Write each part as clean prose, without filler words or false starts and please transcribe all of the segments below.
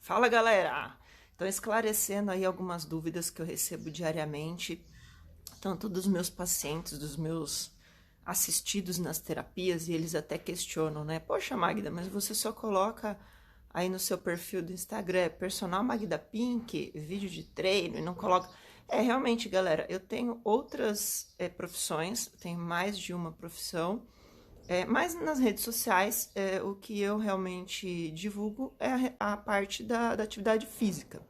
Fala, galera! Então, esclarecendo aí algumas dúvidas que eu recebo diariamente, tanto dos meus pacientes, dos meus assistidos nas terapias, e eles até questionam, né? Poxa, Magda, mas você só coloca aí no seu perfil do Instagram personal Magda Pink, vídeo de treino, e não coloca. Realmente, galera, eu tenho outras profissões, tenho mais de uma profissão. Mas nas redes sociais, o que eu realmente divulgo é a parte da atividade física.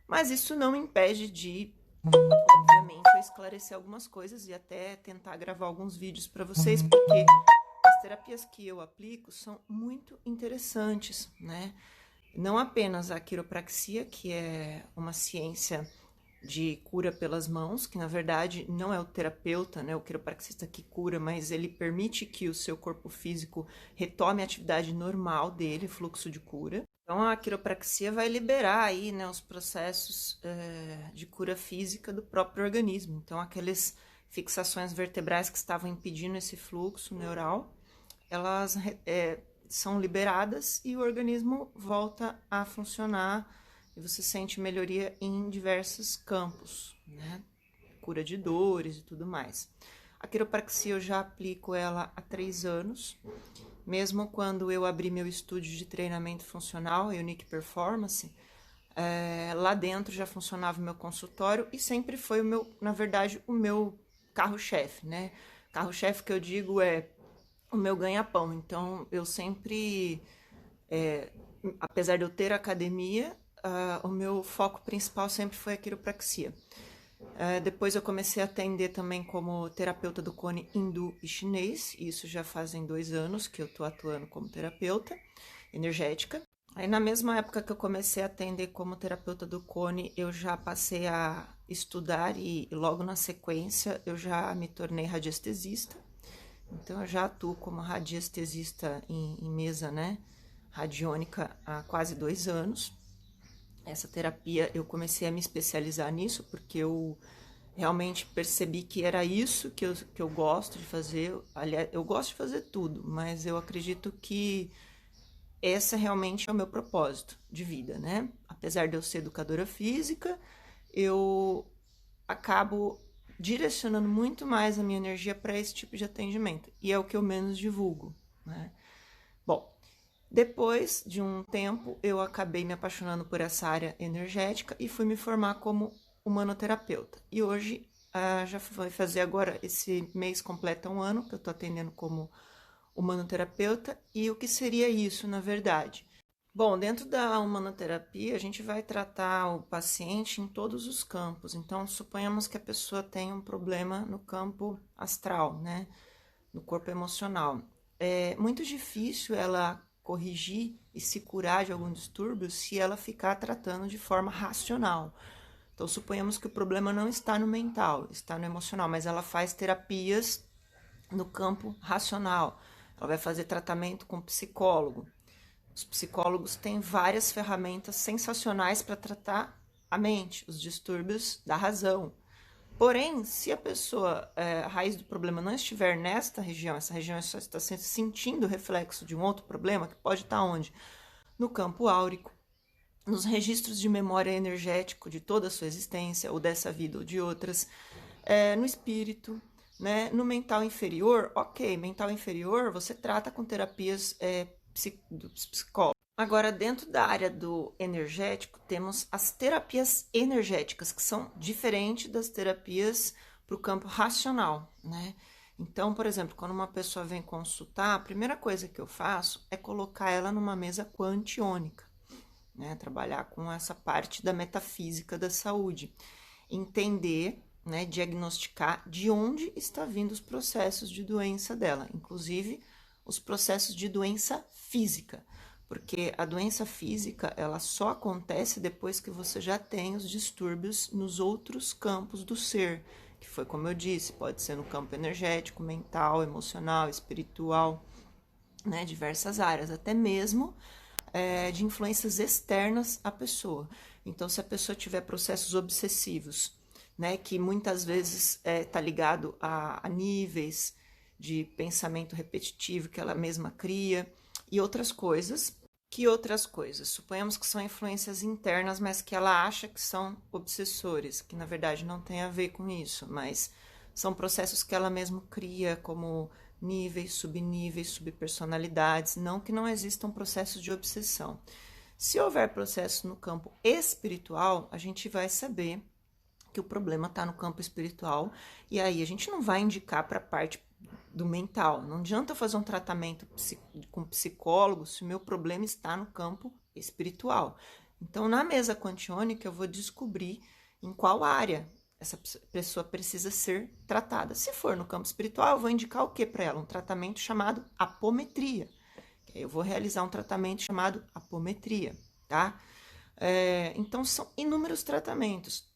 Mas isso não me impede de, obviamente, eu esclarecer algumas coisas e até tentar gravar alguns vídeos para vocês, porque as terapias que eu aplico são muito interessantes, né? Não apenas a quiropraxia, que é uma ciência de cura pelas mãos, que na verdade não é o terapeuta, né, o quiropraxista que cura, mas ele permite que o seu corpo físico retome a atividade normal dele, fluxo de cura. Então a quiropraxia vai liberar aí, né, os processos de cura física do próprio organismo. Então aquelas fixações vertebrais que estavam impedindo esse fluxo neural, elas são liberadas e o organismo volta a funcionar e você sente melhoria em diversos campos, né? Cura de dores e tudo mais. A quiropraxia eu já aplico ela há 3 anos, mesmo quando eu abri meu estúdio de treinamento funcional, Unique Performance, lá dentro já funcionava o meu consultório e sempre foi na verdade, o meu carro-chefe, né? Carro-chefe que eu digo é o meu ganha-pão. Então, eu sempre, apesar de eu ter academia, o meu foco principal sempre foi a quiropraxia. Depois eu comecei a atender também como terapeuta do Kone hindu e chinês, e isso já fazem 2 anos que eu estou atuando como terapeuta energética. Aí na mesma época que eu comecei a atender como terapeuta do Kone, eu já passei a estudar e logo na sequência eu já me tornei radiestesista. Então eu já atuo como radiestesista em mesa, né, radiônica há quase 2 anos. Essa terapia eu comecei a me especializar nisso porque eu realmente percebi que era isso que eu gosto de fazer. Aliás, eu gosto de fazer tudo, mas eu acredito que esse realmente é o meu propósito de vida, né? Apesar de eu ser educadora física, eu acabo direcionando muito mais a minha energia para esse tipo de atendimento. E é o que eu menos divulgo, né? Bom, depois de um tempo, eu acabei me apaixonando por essa área energética e fui me formar como humanoterapeuta. E hoje, já vai fazer agora, esse mês completa 1 ano que eu estou atendendo como humanoterapeuta. E o que seria isso, na verdade? Bom, dentro da humanoterapia, a gente vai tratar o paciente em todos os campos. Então, suponhamos que a pessoa tem um problema no campo astral, né? No corpo emocional. É muito difícil ela corrigir e se curar de algum distúrbio se ela ficar tratando de forma racional. Então, suponhamos que o problema não está no mental, está no emocional, mas ela faz terapias no campo racional. Ela vai fazer tratamento com psicólogo. Os psicólogos têm várias ferramentas sensacionais para tratar a mente, os distúrbios da razão. Porém, se a pessoa, a raiz do problema não estiver nesta região, essa região só está sentindo o reflexo de um outro problema, que pode estar onde? No campo áurico, nos registros de memória energético de toda a sua existência, ou dessa vida ou de outras, no espírito, né? No mental inferior, ok, mental inferior você trata com terapias dos psicólogos. Agora, dentro da área do energético, temos as terapias energéticas, que são diferentes das terapias para o campo racional, né? Então, por exemplo, quando uma pessoa vem consultar, a primeira coisa que eu faço é colocar ela numa mesa quantiônica, né? Trabalhar com essa parte da metafísica da saúde, entender, né, diagnosticar de onde está vindo os processos de doença dela, inclusive os processos de doença física, porque a doença física ela só acontece depois que você já tem os distúrbios nos outros campos do ser, que foi como eu disse, pode ser no campo energético, mental, emocional, espiritual, né, diversas áreas, até mesmo de influências externas à pessoa. Então, se a pessoa tiver processos obsessivos, né, que muitas vezes está ligado a níveis de pensamento repetitivo que ela mesma cria e outras coisas, Que outras coisas? Suponhamos que são influências internas, mas que ela acha que são obsessores, que na verdade não tem a ver com isso, mas são processos que ela mesma cria como níveis, subpersonalidades, não que não existam processos de obsessão. Se houver processo no campo espiritual, a gente vai saber que o problema está no campo espiritual, e aí a gente não vai indicar para a parte do mental. Não adianta eu fazer um tratamento com psicólogo se o meu problema está no campo espiritual. Então, na mesa quantiônica, eu vou descobrir em qual área essa pessoa precisa ser tratada. Se for no campo espiritual, eu vou indicar o que para ela? Um tratamento chamado apometria. Eu vou realizar um tratamento chamado apometria, tá? Então, são inúmeros tratamentos.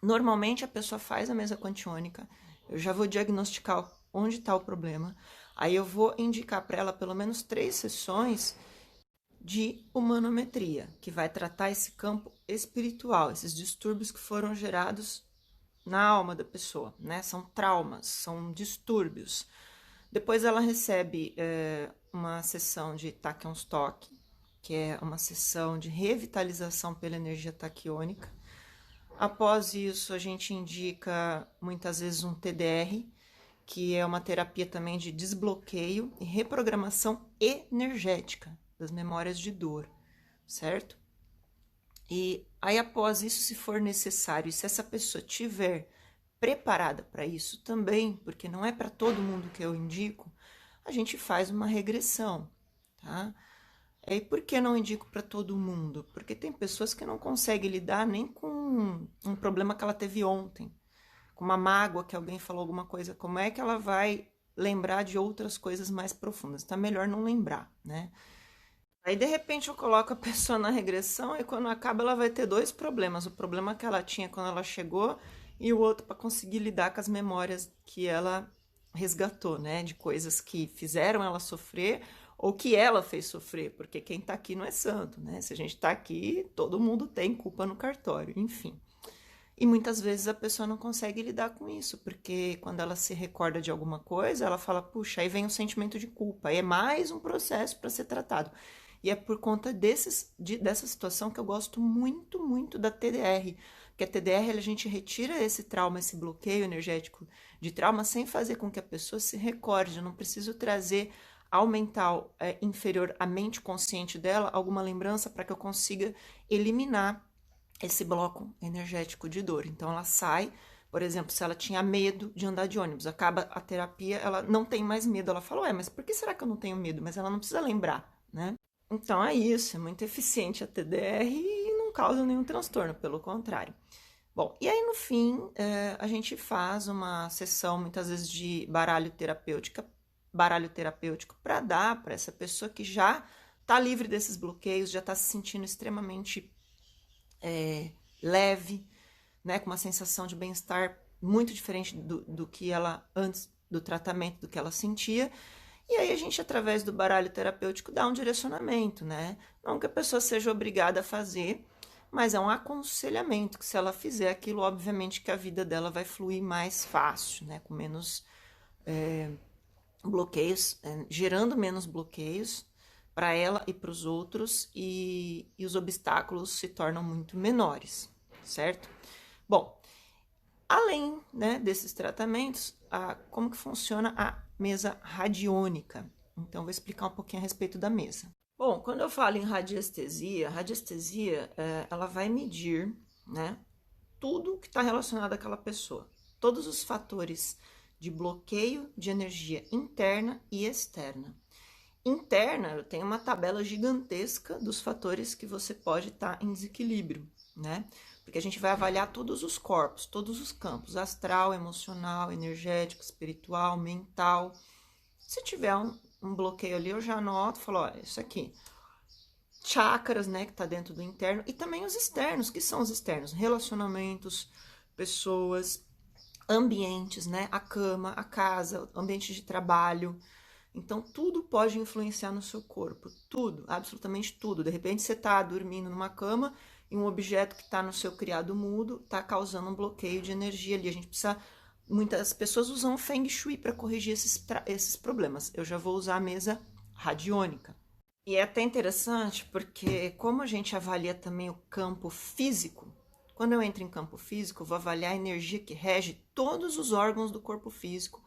Normalmente, a pessoa faz a mesa quantiônica, eu já vou diagnosticar onde está o problema, aí eu vou indicar para ela pelo menos 3 sessões de humanometria, que vai tratar esse campo espiritual, esses distúrbios que foram gerados na alma da pessoa, né? São traumas, são distúrbios. Depois ela recebe uma sessão de Tachyon-Stock, que é uma sessão de revitalização pela energia taquiônica. Após isso, a gente indica muitas vezes um TDR, que é uma terapia também de desbloqueio e reprogramação energética das memórias de dor, certo? E aí, após isso, se for necessário, e se essa pessoa tiver preparada para isso também, porque não é para todo mundo que eu indico, a gente faz uma regressão, tá? E por que não indico para todo mundo? Porque tem pessoas que não conseguem lidar nem com um problema que ela teve ontem, com uma mágoa que alguém falou alguma coisa. Como é que ela vai lembrar de outras coisas mais profundas? Então é melhor não lembrar, né? Aí, de repente, eu coloco a pessoa na regressão e quando acaba ela vai ter 2 problemas. O problema que ela tinha quando ela chegou e o outro para conseguir lidar com as memórias que ela resgatou, né? De coisas que fizeram ela sofrer ou que ela fez sofrer, porque quem tá aqui não é santo, né? Se a gente tá aqui, todo mundo tem culpa no cartório, enfim. E muitas vezes a pessoa não consegue lidar com isso, porque quando ela se recorda de alguma coisa, ela fala, puxa, aí vem um sentimento de culpa, aí é mais um processo para ser tratado. E é por conta dessa situação que eu gosto muito, muito da TDR. Porque a TDR, a gente retira esse trauma, esse bloqueio energético de trauma, sem fazer com que a pessoa se recorde. Eu não preciso trazer ao mental inferior, à mente consciente dela, alguma lembrança para que eu consiga eliminar esse bloco energético de dor. Então, ela sai, por exemplo, se ela tinha medo de andar de ônibus, acaba a terapia, ela não tem mais medo. Ela fala, mas por que será que eu não tenho medo? Mas ela não precisa lembrar, né? Então, é isso, é muito eficiente a TDR e não causa nenhum transtorno, pelo contrário. Bom, e aí no fim, a gente faz uma sessão, muitas vezes, de baralho terapêutico para dar para essa pessoa que já está livre desses bloqueios, já está se sentindo extremamente leve, né, com uma sensação de bem-estar muito diferente do que ela, antes do tratamento, do que ela sentia. E aí a gente, através do baralho terapêutico, dá um direcionamento, né? Não que a pessoa seja obrigada a fazer, mas é um aconselhamento, que se ela fizer aquilo, obviamente que a vida dela vai fluir mais fácil, né? Com menos bloqueios, gerando menos bloqueios para ela e para os outros, e os obstáculos se tornam muito menores, certo? Bom, além, né, desses tratamentos, como que funciona a mesa radiônica? Então, vou explicar um pouquinho a respeito da mesa. Bom, quando eu falo em radiestesia, ela vai medir, né, tudo que está relacionado àquela pessoa, todos os fatores de bloqueio de energia interna e externa. Interna, eu tenho uma tabela gigantesca dos fatores que você pode estar em desequilíbrio, né? Porque a gente vai avaliar todos os corpos, todos os campos, astral, emocional, energético, espiritual, mental. Se tiver um bloqueio ali, eu já anoto, falo, olha, isso aqui. Chakras, né, que tá dentro do interno, e também os externos. Que são os externos? Relacionamentos, pessoas, ambientes, né? A cama, a casa, ambiente de trabalho. Então, tudo pode influenciar no seu corpo, tudo, absolutamente tudo. De repente, você está dormindo numa cama e um objeto que está no seu criado mudo está causando um bloqueio de energia ali. A gente precisa... Muitas pessoas usam o Feng Shui para corrigir esses problemas. Eu já vou usar a mesa radiônica. E é até interessante porque como a gente avalia também o campo físico, quando eu entro em campo físico, eu vou avaliar a energia que rege todos os órgãos do corpo físico,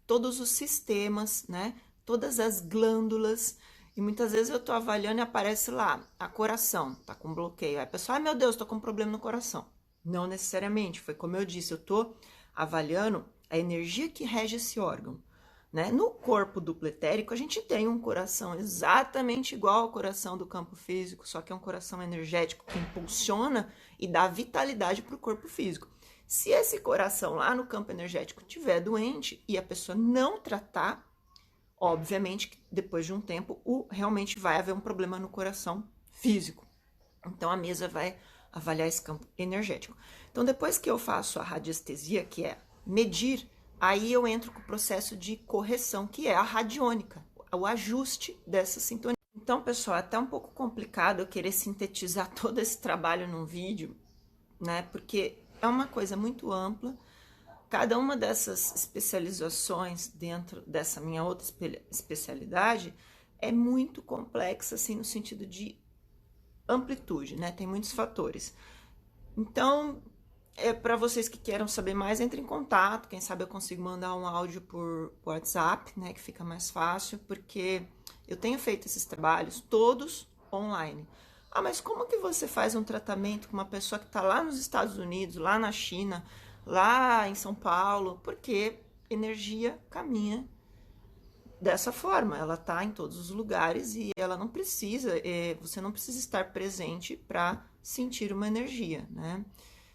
todos os sistemas, né? Todas as glândulas. E muitas vezes eu tô avaliando e aparece lá, a coração, tá com bloqueio. Aí a pessoa, ai meu Deus, tô com um problema no coração. Não necessariamente, foi como eu disse, eu tô avaliando a energia que rege esse órgão. Né? No corpo duplo etérico, a gente tem um coração exatamente igual ao coração do campo físico, só que é um coração energético que impulsiona e dá vitalidade para o corpo físico. Se esse coração lá no campo energético estiver doente e a pessoa não tratar, obviamente que depois de um tempo realmente vai haver um problema no coração físico. Então a mesa vai avaliar esse campo energético. Então depois que eu faço a radiestesia, que é medir, aí eu entro com o processo de correção, que é a radiônica, o ajuste dessa sintonia. Então, pessoal, é até um pouco complicado eu querer sintetizar todo esse trabalho num vídeo, né? Porque é uma coisa muito ampla. Cada uma dessas especializações dentro dessa minha outra especialidade é muito complexa, assim, no sentido de amplitude, né? Tem muitos fatores. Então, para vocês que queiram saber mais, entre em contato. Quem sabe eu consigo mandar um áudio por WhatsApp, né? Que fica mais fácil, porque eu tenho feito esses trabalhos todos online. Ah, mas como que você faz um tratamento com uma pessoa que está lá nos Estados Unidos, lá na China, lá em São Paulo? Porque energia caminha dessa forma, ela está em todos os lugares e ela não precisa, você não precisa estar presente para sentir uma energia, né?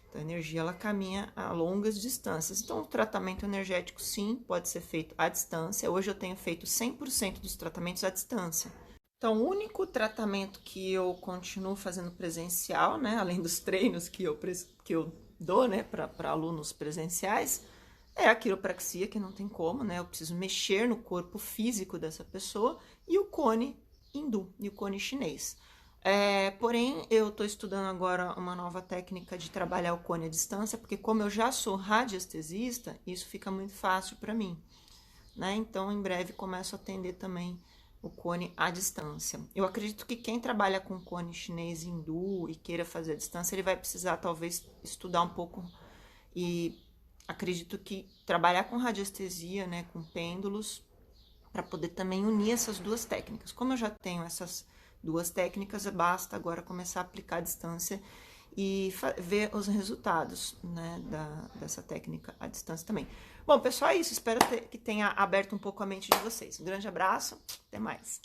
Então, a energia ela caminha a longas distâncias. Então, o tratamento energético, sim, pode ser feito à distância. Hoje eu tenho feito 100% dos tratamentos à distância. Então, o único tratamento que eu continuo fazendo presencial, né, além dos treinos que eu dou, né, para alunos presenciais, é a quiropraxia, que não tem como, né? Eu preciso mexer no corpo físico dessa pessoa, e o cone hindu, e o cone chinês. Porém, eu estou estudando agora uma nova técnica de trabalhar o cone à distância, porque como eu já sou radiestesista, isso fica muito fácil para mim, né? Então, em breve, começo a atender também o cone à distância. Eu acredito que quem trabalha com cone chinês hindu e queira fazer à distância, ele vai precisar, talvez, estudar um pouco e acredito que trabalhar com radiestesia, né, com pêndulos, para poder também unir essas duas técnicas. Como eu já tenho essas duas técnicas, basta agora começar a aplicar a distância e ver os resultados, né, dessa técnica à distância também. Bom, pessoal, é isso. Espero que tenha aberto um pouco a mente de vocês. Um grande abraço, até mais.